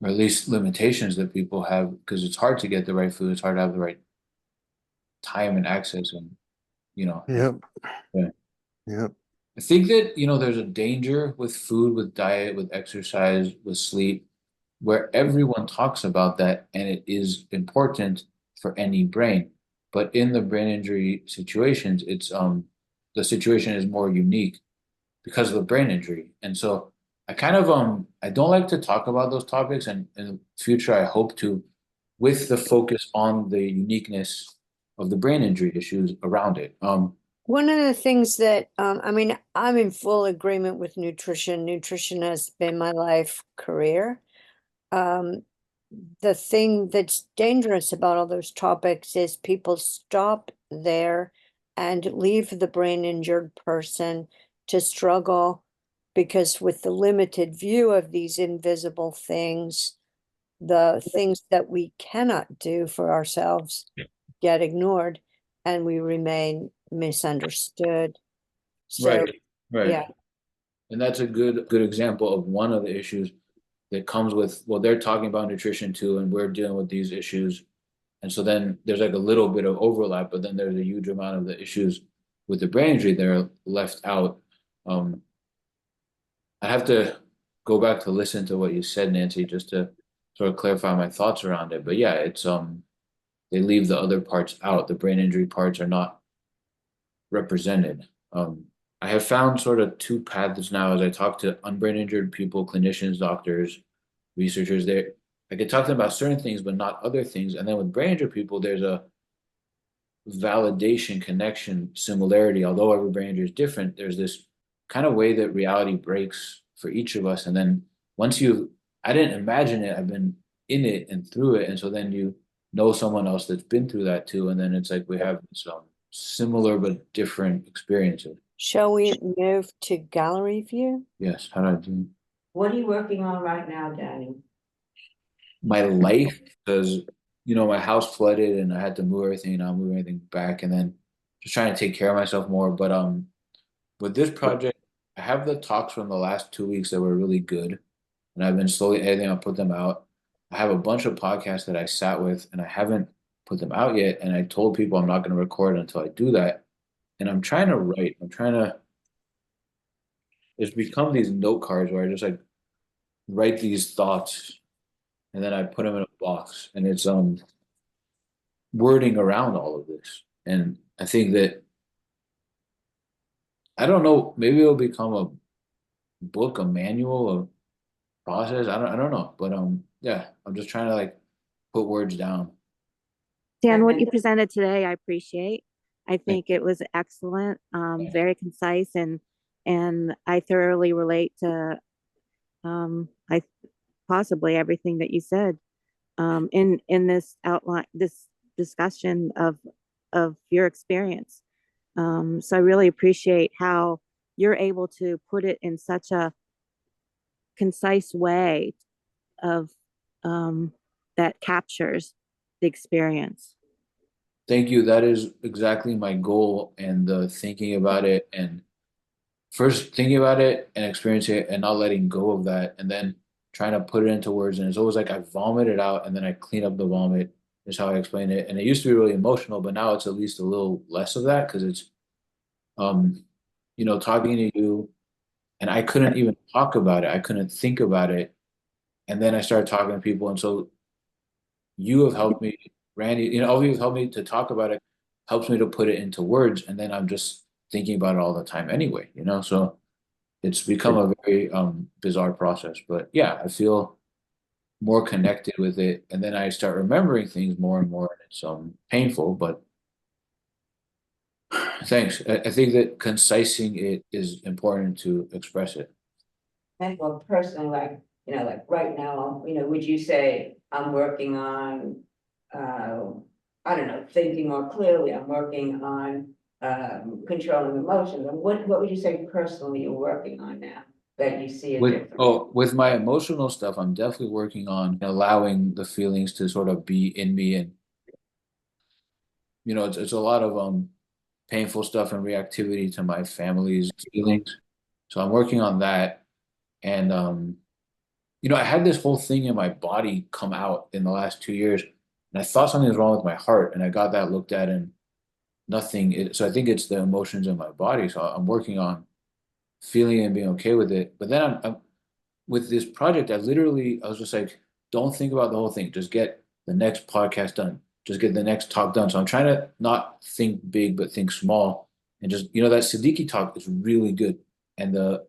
or at least limitations that people have, because it's hard to get the right food, it's hard to have the right time and access, and you know, yep, yeah. yep. I think that, there's a danger with food, with diet, with exercise, with sleep, where everyone talks about that and it is important for any brain. But in the brain injury situations, it's the situation is more unique because of the brain injury. And so I kind of I don't like to talk about those topics, and in the future I hope to, with the focus on the uniqueness of the brain injury issues around it. One of the things that, I mean, I'm in full agreement with nutrition. Nutrition has been my life career. Um, the thing that's dangerous about all those topics is people stop there and leave the brain injured person to struggle because with the limited view of these invisible things, the things that we cannot do for ourselves get ignored and we remain misunderstood. So, Right, right. yeah, And that's a good example of one of the issues that comes with, well, they're talking about nutrition too, and we're dealing with these issues. And so then there's like a little bit of overlap, but then there's a huge amount of the issues with the brain injury that are left out. Um, I have to go back to listen to what you said, Nancy, just to sort of clarify my thoughts around it. But yeah, it's they leave the other parts out. The brain injury parts are not represented. I have found sort of two paths now as I talk to unbrain injured people, clinicians, doctors, researchers. There, I could talk to them about certain things, but not other things. And then with brain injured people, there's a validation, connection, similarity. Although every brain injury is different, there's this kind of way that reality breaks for each of us. And then once you, I didn't imagine it, I've been in it and through it. And so then you know someone else that's been through that too. And then it's like we have some similar but different experiences. shall we move to gallery view? Yes. How do I do What are you working on right now, Danny? my life? Because my house flooded and I had to move everything, and I'll move everything back, and then just trying to take care of myself more. But with this project, I have the talks from the last 2 weeks that were really good, and I've been slowly editing. I'll put them out. I have a bunch of podcasts that I sat with, and I haven't put them out yet. And I told people I'm not going to record until I do that. And I'm trying to write. I'm trying to. It's become these note cards where I just like write these thoughts, and then I put them in a box, and it's wording around all of this. And I think that, I don't know, maybe it'll become a book, a manual, a process. I don't know. But yeah, I'm just trying to like put words down. Dan, what And you presented today, I appreciate. I Thank think it was excellent, very concise, and I thoroughly relate to I possibly everything that you said in this outline, this discussion of your experience. So I really appreciate how you're able to put it in such a concise way of that captures the experience. Thank you. That is exactly my goal, and the thinking about it, and first thinking about it and experiencing it and not letting go of that, and then trying to put it into words. And it's always like I vomit it out and then I clean up the vomit, is how I explain it. And it used to be really emotional, but now it's at least a little less of that because it's um talking to you, and I couldn't even talk about it. I couldn't think about it. And then I started talking to people, and so you have helped me, Randy, all of you have helped me to talk about it, helps me to put it into words, and then I'm just thinking about it all the time anyway. So it's become a very bizarre process. But yeah, I feel more connected with it, and then I start remembering things more and more, and it's painful, but thanks. I think that concising it is important to express it. And well, personally, like right now, would you say I'm working on, I don't know, thinking more clearly, I'm working on controlling emotions, and what would you say personally you're working on now that you see a difference? With my emotional stuff, I'm definitely working on allowing the feelings to sort of be in me, and it's a lot of painful stuff and reactivity to my family's feelings. So I'm working on that. And I had this whole thing in my body come out in the last 2 years, and I thought something was wrong with my heart, and I got that looked at, and nothing. So I think it's the emotions in my body. So I'm working on feeling and being okay with it. But then I'm with this project, I was just like, don't think about the whole thing. Just get the next podcast done. Just get the next talk done. So I'm trying to not think big, but think small. And just, that Siddiqui talk is really good. And the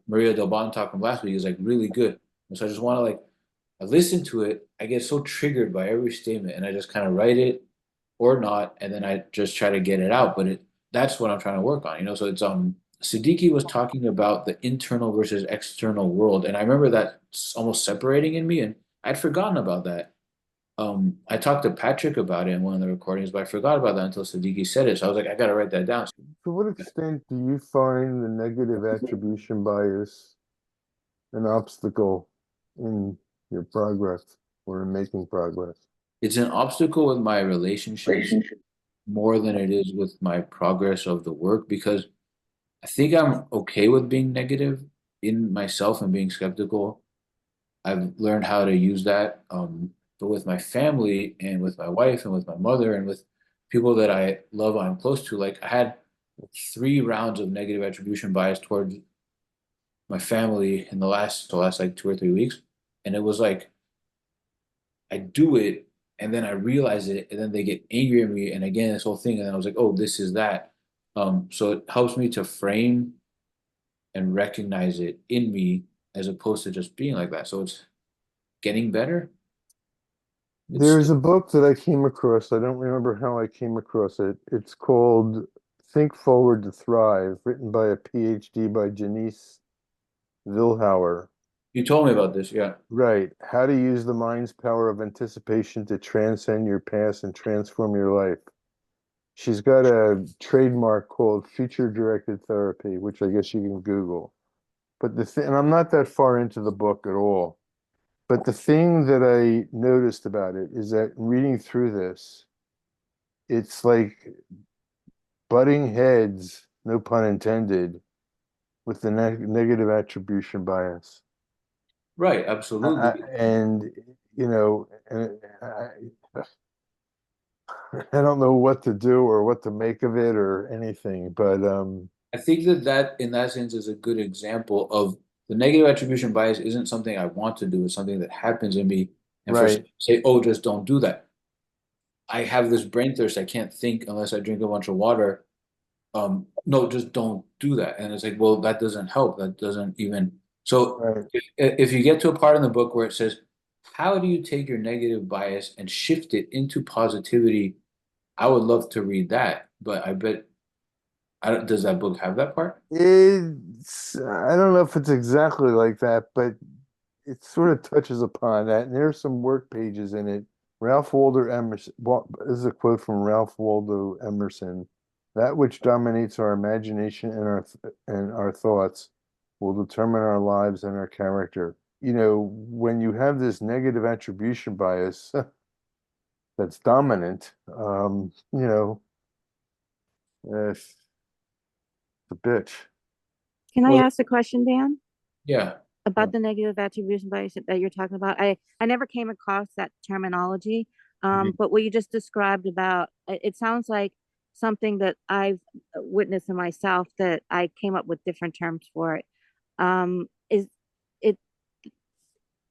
Maria Del Bon talk from last week is like really good. And so I just want to I listen to it. I get so triggered by every statement, and I just kind of write it or not. And then I just try to get it out. But that's what I'm trying to work on. So it's, Siddiqui was talking about the internal versus external world, and I remember that almost separating in me, and I'd forgotten about that. I talked to Patrick about it in one of the recordings, but I forgot about that until Siddiqui said it. So I was like, I got to write that down. To what extent do you find the negative attribution bias an obstacle in your progress or in making progress? It's an obstacle with my relationships more than it is with my progress of the work, because I think I'm okay with being negative in myself and being skeptical. I've learned how to use that. But with my family and with my wife and with my mother and with people that I love, I'm close to, like I had 3 rounds of negative attribution bias towards my family in the last like 2 or 3 weeks. And it was like I do it, and then I realize it, and then they get angry at me, and again this whole thing, and then I was like, oh, this is that. So it helps me to frame and recognize it in me as opposed to just being like that. So it's getting better. There's a book that I came across. I don't remember how I came across it. It's called Think Forward to Thrive, written by a PhD by Janice Vilhauer. You told me about this, yeah. Right. How to use the mind's power of anticipation to transcend your past and transform your life. She's got a trademark called Future Directed Therapy, which I guess you can Google. But and I'm not that far into the book at all. But the thing that I noticed about it is that reading through this, it's like butting heads, no pun intended, with the negative attribution bias. Right, absolutely. And, and I don't know what to do or what to make of it or anything, but I think that in that sense is a good example of the negative attribution bias isn't something I want to do, it's something that happens in me. And for right. say, oh, just don't do that. I have this brain thirst, I can't think unless I drink a bunch of water. No, just don't do that. And it's like, well, that doesn't help. That doesn't even. So Right. if you get to a part in the book where it says, how do you take your negative bias and shift it into positivity? I would love to read that, but I bet, does that book have that part? I don't know if it's exactly like that, but it sort of touches upon that. And there's some work pages in it Ralph Waldo Emerson, this is a quote from Ralph Waldo Emerson. That which dominates our imagination and our thoughts will determine our lives and our character. You know, when you have this negative attribution bias that's dominant, it's a bitch. Can I Well, ask a question, Dan? yeah. About the negative attribution bias that you're talking about? I never came across that terminology. Mhm. But what you just described about it sounds like something that I've witnessed in myself, that I came up with different terms for it. Is it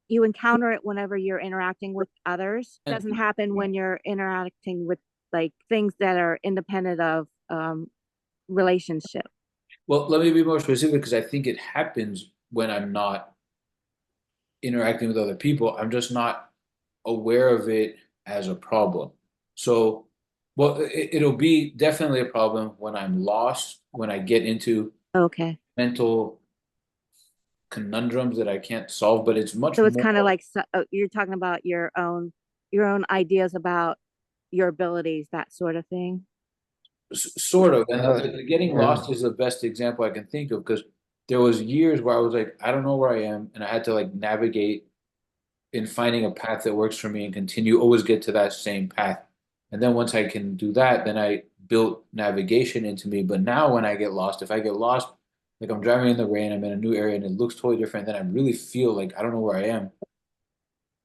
You encounter it whenever you're interacting with others? It doesn't happen when you're interacting with like things that are independent of relationship. Well, let me be more specific because I think it happens when I'm not interacting with other people. I'm just not aware of it as a problem. So, well, it'll be definitely a problem when I'm lost, when I get into Okay. mental conundrums that I can't solve, but it's much So it's kind of more like you're talking about your own ideas about your abilities, that sort of thing. sort of. And Uh, the getting yeah. lost is the best example I can think of because there was years where I was like, I don't know where I am, and I had to like navigate in finding a path that works for me and continue always get to that same path. And then once I can do that, then I built navigation into me. But now when I get lost, if I get lost, like I'm driving in the rain, I'm in a new area and it looks totally different, then I really feel like I don't know where I am.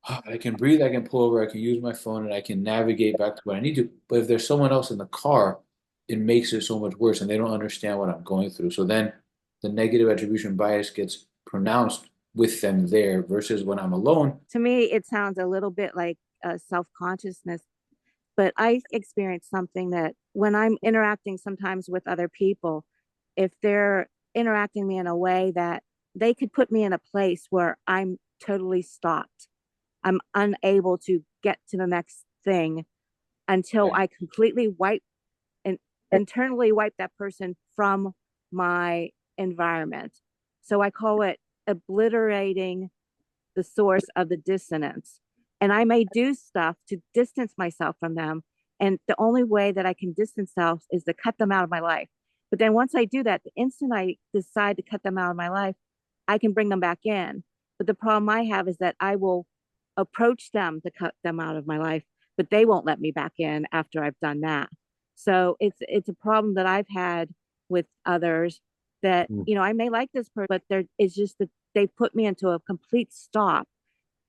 I can breathe, I can pull over, I can use my phone, and I can navigate back to what I need to. But if there's someone else in the car, it makes it so much worse and they don't understand what I'm going through. So then the negative attribution bias gets pronounced with them there versus when I'm alone. To me, it sounds a little bit like self-consciousness, but I experience something that when I'm interacting sometimes with other people, if they're interacting me in a way that they could put me in a place where I'm totally stopped, I'm unable to get to the next thing until I completely wipe and internally wipe that person from my environment. So I call it obliterating the source of the dissonance. And I may do stuff to distance myself from them. And the only way that I can distance myself is to cut them out of my life. But then once I do that, the instant I decide to cut them out of my life, I can bring them back in. But the problem I have is that I will approach them to cut them out of my life, but they won't let me back in after I've done that. So it's a problem that I've had with others, that Mm. I may like this person, but it's just that they put me into a complete stop,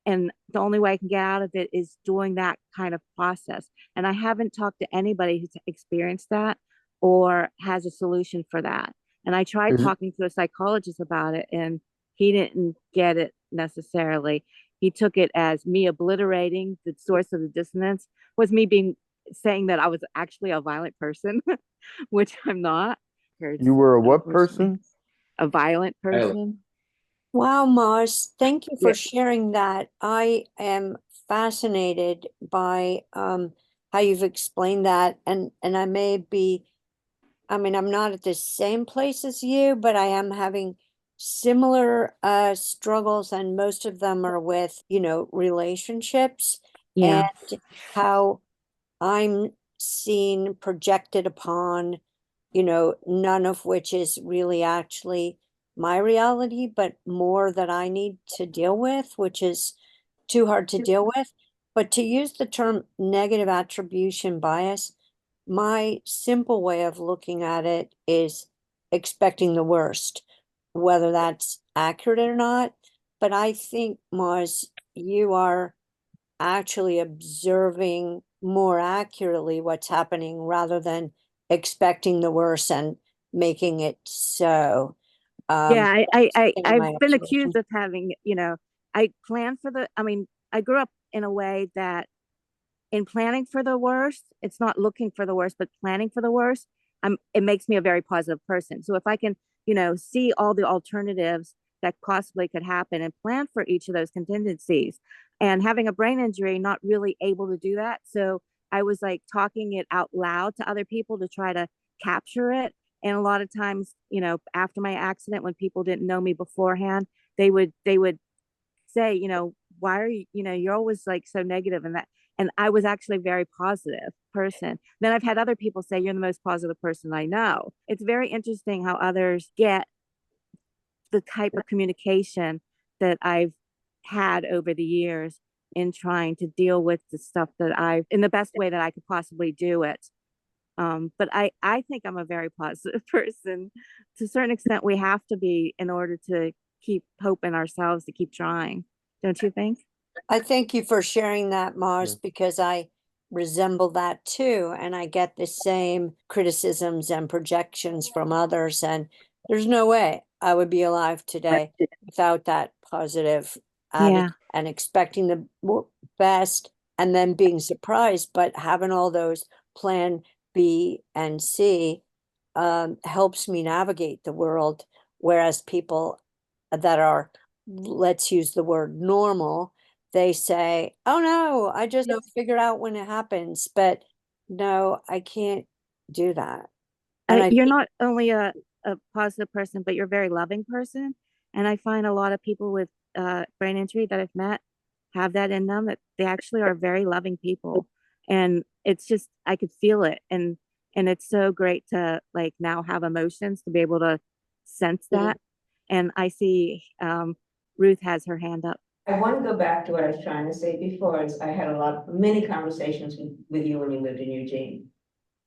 and the only way I can get out of it is doing that kind of process. And I haven't talked to anybody who's experienced that or has a solution for that. And I tried Is it, talking to a psychologist about it, and he didn't get it necessarily. He took it as me obliterating the source of the dissonance was me being saying that I was actually a violent person, which I'm not. you were a what Unfortunately, person? a violent Tyler. person. Wow, Mars, thank you for Yeah. sharing that. I am fascinated by how you've explained that, and I may be, I mean, I'm not at the same place as you, but I am having similar struggles, and most of them are with, relationships and Yeah. how I'm seen projected upon, none of which is really actually my reality, but more that I need to deal with, which is too hard to deal with. But to use the term negative attribution bias, my simple way of looking at it is expecting the worst, whether that's accurate or not. But I think, Mars, you are actually observing more accurately what's happening rather than expecting the worst and making it so. Yeah, I've My been observation. accused of having, I plan for I mean, I grew up in a way that in planning for the worst, it's not looking for the worst, but planning for the worst, it makes me a very positive person. So if I can, see all the alternatives that possibly could happen and plan for each of those contingencies, and having a brain injury, not really able to do that. So I was like talking it out loud to other people to try to capture it. And a lot of times, after my accident, when people didn't know me beforehand, they would say, why are you, you're always like so negative and that, and I was actually a very positive person. Then I've had other people say, you're the most positive person I know. It's very interesting how others get the type of communication that I've had over the years in trying to deal with the stuff that I've in the best way that I could possibly do it. But I think I'm a very positive person. To a certain extent, we have to be in order to keep hope in ourselves, to keep trying. Don't you think? I thank you for sharing that, Yeah. Mars, because I resemble that too. And I get the same criticisms and projections from others. And there's no way I would be alive today without that positive attitude Yeah. and expecting the best and then being surprised, but having all those plan B and C helps me navigate the world. Whereas people that are, let's use the word normal, they say, oh no, I just figure it out when it happens. But no, I can't do that. And I You're think not only a positive person, but you're a very loving person. And I find a lot of people with brain injury that I've met have that in them, that they actually are very loving people. And it's just, I could feel it. And it's so great to like now have emotions to be able to sense that. And I see Ruth has her hand up. I want to go back to what I was trying to say before, is I had many conversations with you when you lived in Eugene.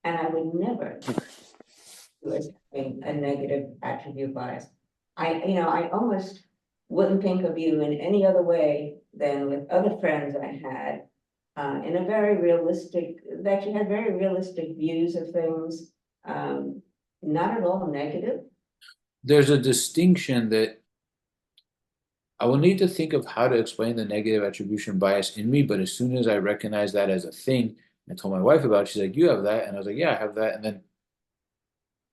And I would never do as having a negative attribute bias. I almost wouldn't think of you in any other way than with other friends I had, in a very realistic, that you had very realistic views of things, not at all negative. There's a distinction that I will need to think of how to explain the negative attribution bias in me, but as soon as I recognize that as a thing, I told my wife about it, she's like, you have that? And I was like, yeah, I have that. And then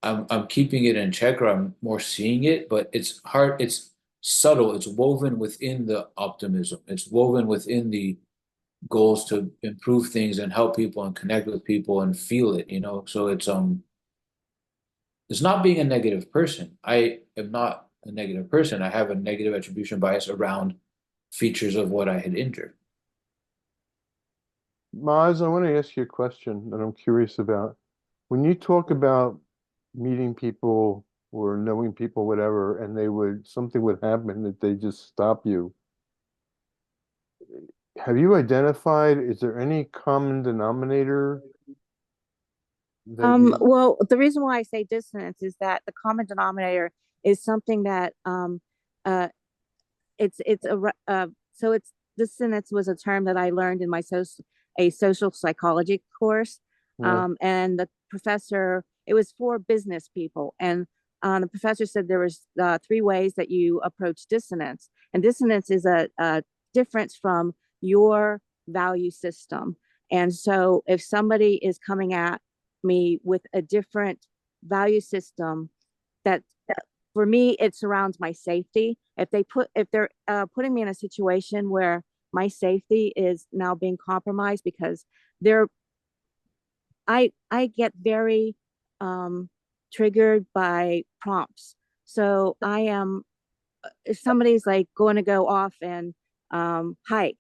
I'm keeping it in check, or I'm more seeing it, but it's hard, it's subtle, it's woven within the optimism, it's woven within the goals to improve things and help people and connect with people and feel it, So it's not being a negative person. I am not a negative person. I have a negative attribution bias around features of what I had injured. Maz, I want to ask you a question that I'm curious about. When you talk about meeting people or knowing people, whatever, and something would happen that they just stop you, have you identified, is there any common denominator that you, Well, the reason why I say dissonance is that the common denominator is something that uh it's so it's dissonance was a term that I learned in my social psychology course. yeah, And the professor, it was for business people, and the professor said there was three ways that you approach dissonance, and dissonance is a difference from your value system. And so if somebody is coming at me with a different value system, that for me it surrounds my safety. If they're putting me in a situation where my safety is now being compromised, because they're I get very triggered by prompts. So I am, if somebody's like going to go off and hike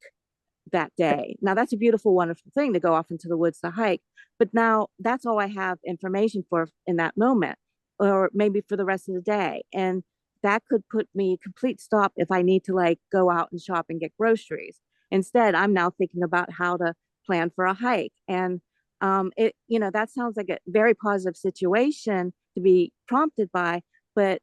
that day. Now that's a beautiful, wonderful thing to go off into the woods to hike, but now that's all I have information for in that moment, or maybe for the rest of the day. And that could put me complete stop if I need to like go out and shop and get groceries. Instead, I'm now thinking about how to plan for a hike. And that sounds like a very positive situation to be prompted by, but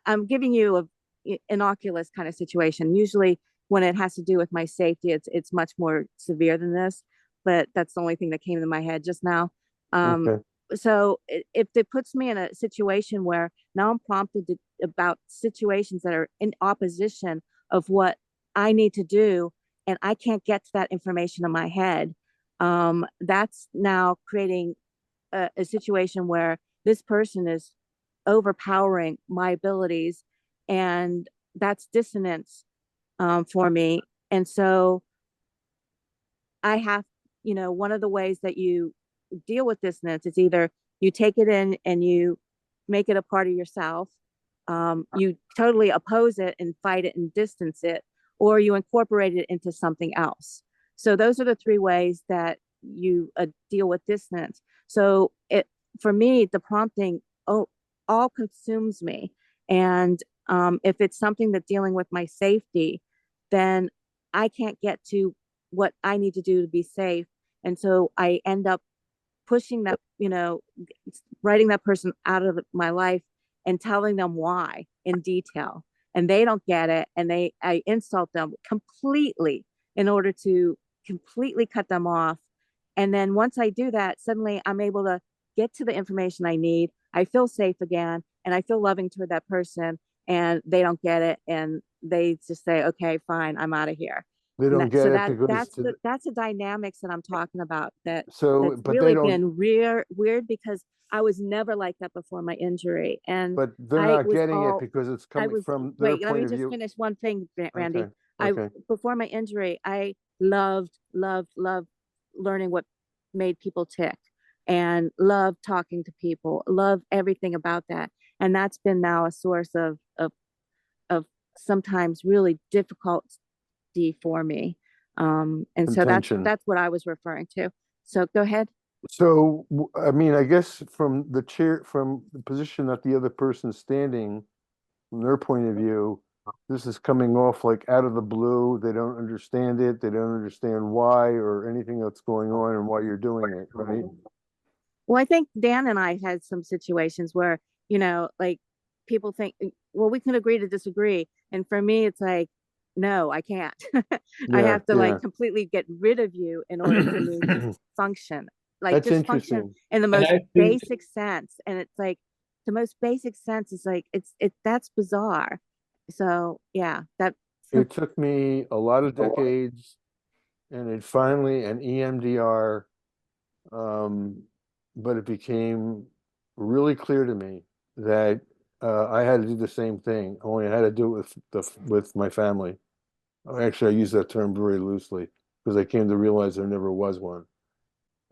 I'm giving you a innocuous kind of situation. Usually when it has to do with my safety, it's much more severe than this, but that's the only thing that came to my head just now. Um, okay, so if it puts me in a situation where now I'm prompted about situations that are in opposition of what I need to do, and I can't get to that information in my head, that's now creating a situation where this person is overpowering my abilities, and that's dissonance for me. And so I have, one of the ways that you deal with dissonance is either you take it in and you make it a part of yourself, you totally oppose it and fight it and distance it, or you incorporate it into something else. So those are the three ways that you deal with dissonance. So for me, the prompting all consumes me. And if it's something that's dealing with my safety, then I can't get to what I need to do to be safe. And so I end up pushing that, writing that person out of my life and telling them why in detail. And they don't get it. And I insult them completely in order to completely cut them off. And then once I do that, suddenly I'm able to get to the information I need. I feel safe again, and I feel loving toward that person, and they don't get it. And they just say, okay, fine, I'm out of here. They don't get So it because that's the dynamics that I'm talking about. That's but they really don't. been weird because I was never like that before my injury, and But they're I not was getting it all because it's I coming was. from their Wait, let me point of just view. finish one thing, Randy. Okay. I Okay. Before my injury, I loved learning what made people tick, and loved talking to people, loved everything about that, and that's been now a source of sometimes really difficult for me. And so Contention. that's what I was referring to. So go ahead. So, I mean, I guess from the position that the other person's standing, from their point of view, this is coming off like out of the blue. They don't understand it. They don't understand why or anything that's going on and why you're doing it, right? Well, I think Dan and I had some situations where, like people think, well, we can agree to disagree. And for me, it's like, no, I can't. I Yeah, have to yeah. like completely get rid of you in order for me to function, like That's just function interesting. in the And most I think, basic sense. And it's like the most basic sense is like, that's bizarre. So yeah, It took me a lot of decades, and it finally an EMDR, but it became really clear to me that I had to do the same thing. Only I had to do it with my family. Actually, I use that term very loosely because I came to realize there never was one.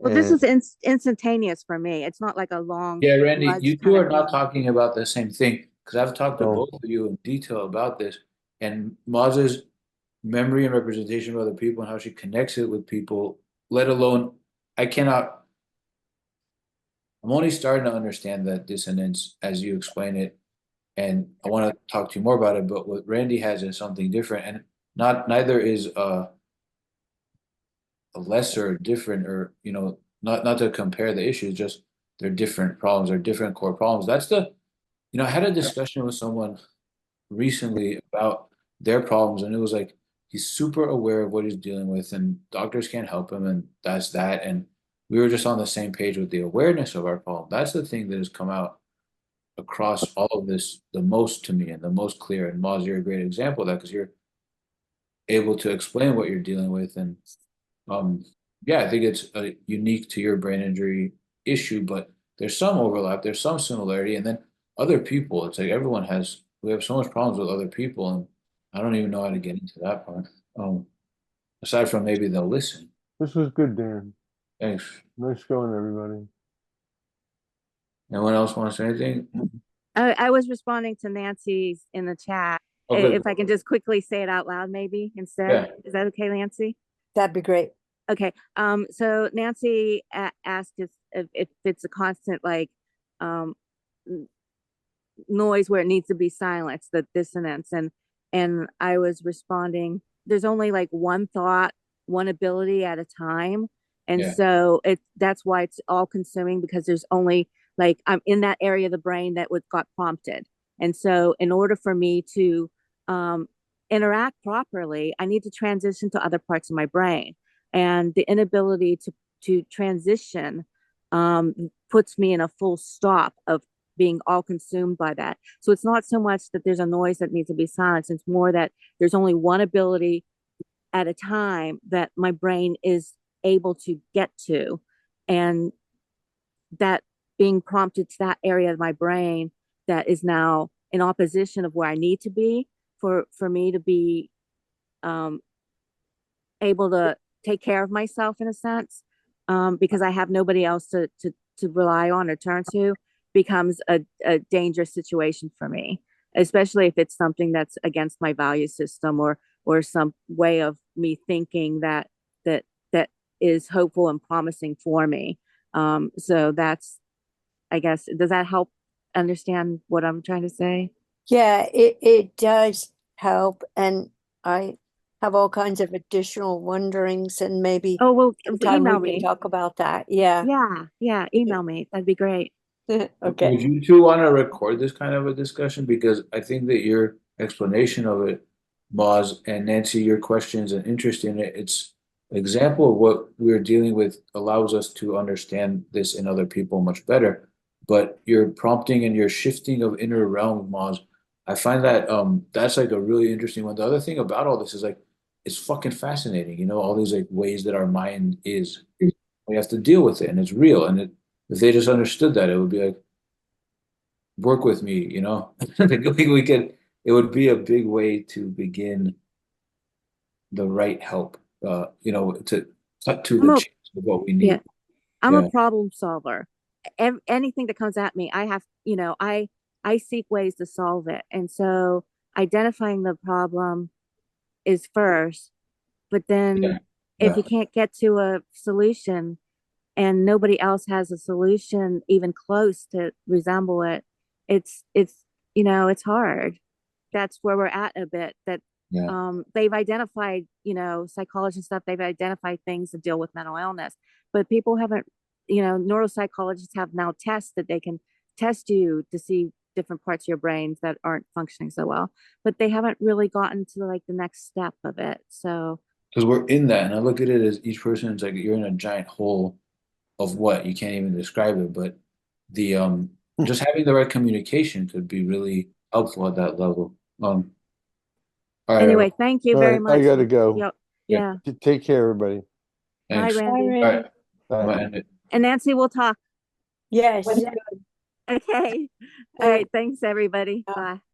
well, this And is instantaneous for me. It's not like a long yeah, Randy, grudge you two kind of are not thing. talking about the same thing because I've talked to oh, both of you in detail about this. And Maz's memory and representation of other people and how she connects it with people, let alone, I cannot, I'm only starting to understand that dissonance as you explain it. And I want to talk to you more about it, but what Randy has is something different. And neither is a lesser different or not to compare the issues, just they're different problems, they're different core problems. That's the I had a discussion with someone recently about their problems, and it was like he's super aware of what he's dealing with, and doctors can't help him, and that's that. And we were just on the same page with the awareness of our problem. That's the thing that has come out across all of this the most to me and the most clear. And Moz, you're a great example of that because you're able to explain what you're dealing with. And um, yeah, I think it's unique to your brain injury issue, but there's some overlap, there's some similarity, and then other people, it's like we have so much problems with other people, and I don't even know how to get into that part. Aside from maybe they'll listen. this was good, Dan. Thanks. Nice going, everybody. Anyone else want to say anything? I was responding to Nancy's in the chat. Oh, good. If I can just quickly say it out loud, maybe instead. Yeah. Is that okay, Nancy? That'd be great. Okay. So Nancy asked if it's a constant like noise where it needs to be silenced, the dissonance, and I was responding. There's only like one thought, one ability at a time, and Yeah. so that's why it's all consuming because there's only like I'm in that area of the brain that got prompted, and so in order for me to interact properly, I need to transition to other parts of my brain, and the inability to transition puts me in a full stop of being all consumed by that. So it's not so much that there's a noise that needs to be silenced. It's more that there's only one ability at a time that my brain is able to get to. And that being prompted to that area of my brain that is now in opposition of where I need to be for me to be able to take care of myself in a sense, because I have nobody else to rely on or turn to, becomes a dangerous situation for me, especially if it's something that's against my value system or or some way of me thinking that is hopeful and promising for me. So that's, I guess, does that help understand what I'm trying to say? Yeah, it does help, and I have all kinds of additional wonderings, and maybe Oh, well, sometime we email can me. talk about that. Yeah. Yeah, email me. That'd be great. Okay. Would you two want to record this kind of a discussion? Because I think that your explanation of it, Moz, and Nancy, your questions and interest in it, it's an example of what we're dealing with allows us to understand this in other people much better. But your prompting and your shifting of inner realm, Moz, I find that that's like a really interesting one. The other thing about all this is like it's fucking fascinating, you know, all these like ways that our mind is. We have to deal with it and it's real. And if they just understood that, it would be like, work with me, you know? I think we could, it would be a big way to begin the right help, you know, to cut to I'm the a chase of what we yeah, need. I'm a Yeah. problem solver. Anything that comes at me, I have, I seek ways to solve it. And so identifying the problem is first, but then Yeah. if you Yeah. can't get to a solution and nobody else has a solution even close to resemble it, it's it's hard. That's where we're at a bit. That Yeah. they've identified, psychology and stuff, they've identified things to deal with mental illness, but people haven't, neuropsychologists have now tests that they can test you to see different parts of your brains that aren't functioning so well, but they haven't really gotten to like the next step of it. So Because we're in that, and I look at it as each person is like you're in a giant hole of what you can't even describe it, but the just having the right communication could be really helpful at that level. All right, everyone. anyway, thank you All very right, I much. gotta go. Yep. Yeah, Yeah. Take care, everybody. Bye, thanks. Bye, Randy. All right, Randy. I'm Bye. gonna end it. And Nancy, we'll talk. Yes. When Okay. All right. Thanks, everybody. Yeah. Bye.